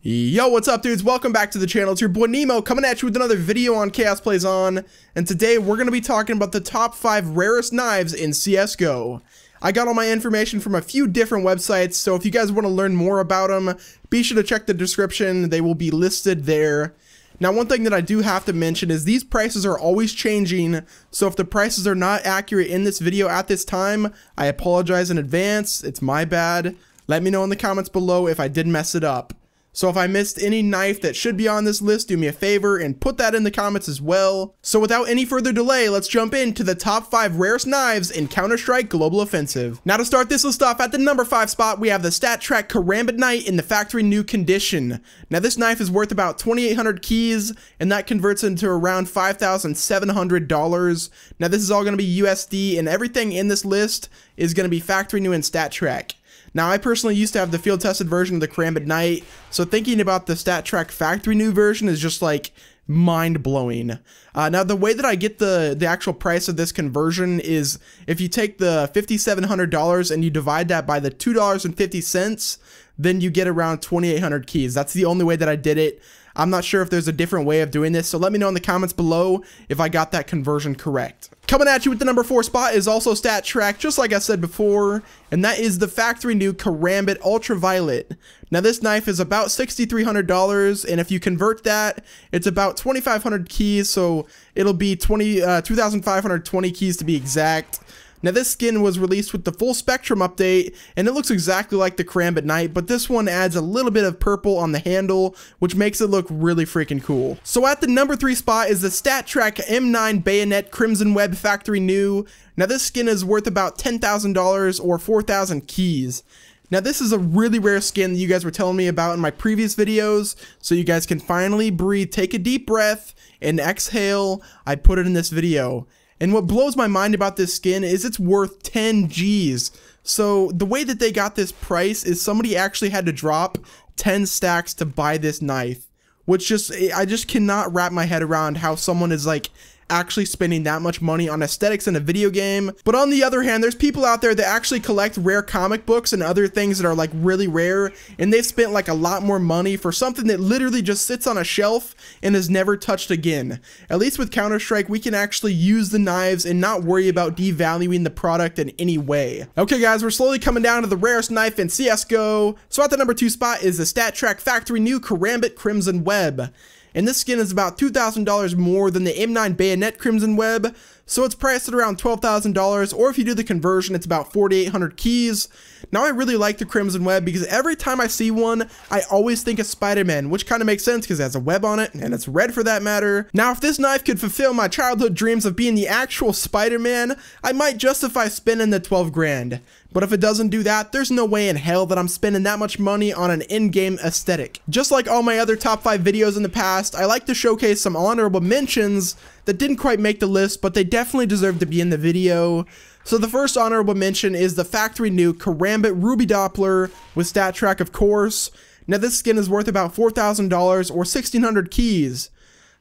Yo, what's up dudes? Welcome back to the channel. It's your boy Nemo coming at you with another video on Chaos Plays On, and today we're going to be talking about the top 5 rarest knives in CSGO. I got all my information from a few different websites, so if you guys want to learn more about them, be sure to check the description. They will be listed there. Now, one thing that I do have to mention is these prices are always changing, so if the prices are not accurate in this video at this time, I apologize in advance. It's my bad. Let me know in the comments below if I did mess it up. So if I missed any knife that should be on this list, do me a favor and put that in the comments as well. So without any further delay, let's jump into the top 5 rarest knives in Counter-Strike Global Offensive. Now to start this list off, at the number 5 spot, we have the StatTrak Karambit knife in the factory new condition. Now this knife is worth about 2,800 keys, and that converts into around $5,700. Now this is all going to be USD, and everything in this list is going to be factory new in StatTrak. Now, I personally used to have the field-tested version of the Karambit Knight, so thinking about the StatTrak factory new version is just like mind-blowing. Now, the way that I get the actual price of this conversion is if you take the $5,700 and you divide that by the $2.50, then you get around 2,800 keys. That's the only way that I did it. I'm not sure if there's a different way of doing this, so let me know in the comments below if I got that conversion correct. Coming at you with the number 4 spot is also StatTrak, just like I said before, and that is the factory new Karambit Ultraviolet. Now this knife is about $6,300, and if you convert that, it's about 2,500 keys, so it'll be 2,520 keys to be exact. Now this skin was released with the full spectrum update, and it looks exactly like the Karambit Knight, but this one adds a little bit of purple on the handle, which makes it look really freaking cool. So at the number 3 spot is the StatTrak M9 Bayonet Crimson Web factory new. Now this skin is worth about $10,000 or 4,000 keys. Now this is a really rare skin that you guys were telling me about in my previous videos, so you guys can finally breathe, take a deep breath, and exhale. I put it in this video. And what blows my mind about this skin is it's worth 10 G's. So the way that they got this price is somebody actually had to drop 10 stacks to buy this knife, which I just cannot wrap my head around how someone is like actually spending that much money on aesthetics in a video game. But on the other hand, there's people out there that actually collect rare comic books and other things that are like really rare, and they've spent like a lot more money for something that literally just sits on a shelf and is never touched again. At least with Counter-Strike, we can actually use the knives and not worry about devaluing the product in any way. Okay guys, we're slowly coming down to the rarest knife in CSGO. So at the number 2 spot is the StatTrak factory new Karambit Crimson Web. And this skin is about $2,000 more than the M9 Bayonet Crimson Web, so it's priced at around $12,000, or if you do the conversion, it's about 4,800 keys. Now, I really like the Crimson Web because every time I see one, I always think of Spider-Man, which kind of makes sense because it has a web on it, and it's red for that matter. Now, if this knife could fulfill my childhood dreams of being the actual Spider-Man, I might justify spending the 12 grand. But if it doesn't do that, there's no way in hell that I'm spending that much money on an in-game aesthetic. Just like all my other top 5 videos in the past, I like to showcase some honorable mentions that didn't quite make the list, but they definitely deserve to be in the video. So the first honorable mention is the factory new Karambit Ruby Doppler with StatTrak, of course. Now this skin is worth about $4,000 or 1,600 keys.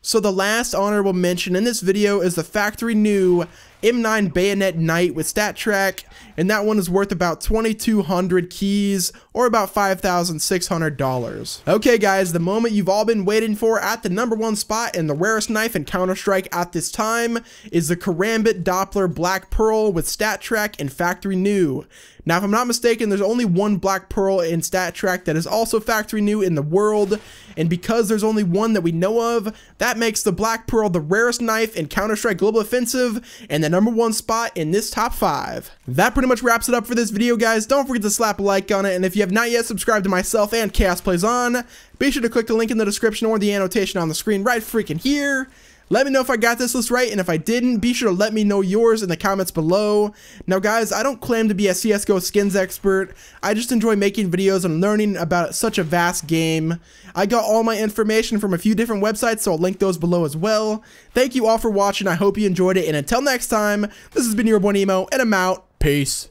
So the last honorable mention in this video is the factory new M9 Bayonet Knight with StatTrak, and that one is worth about 2,200 keys or about $5,600. Okay guys, the moment you've all been waiting for at the number 1 spot and the rarest knife in Counter-Strike at this time is the Karambit Doppler Black Pearl with StatTrak and factory new. Now, if I'm not mistaken, there's only one Black Pearl in StatTrak that is also factory new in the world, and because there's only one that we know of, that makes the Black Pearl the rarest knife in Counter-Strike Global Offensive and the number 1 spot in this top 5. That pretty much wraps it up for this video, guys. Don't forget to slap a like on it, and if you have not yet subscribed to myself and Chaos Plays On, be sure to click the link in the description or the annotation on the screen right freaking here. Let me know if I got this list right, and if I didn't, be sure to let me know yours in the comments below. Now guys, I don't claim to be a CSGO skins expert. I just enjoy making videos and learning about such a vast game. I got all my information from a few different websites, so I'll link those below as well. Thank you all for watching. I hope you enjoyed it, and until next time, this has been your boy Nemo, and I'm out. Peace.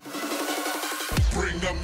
Bring the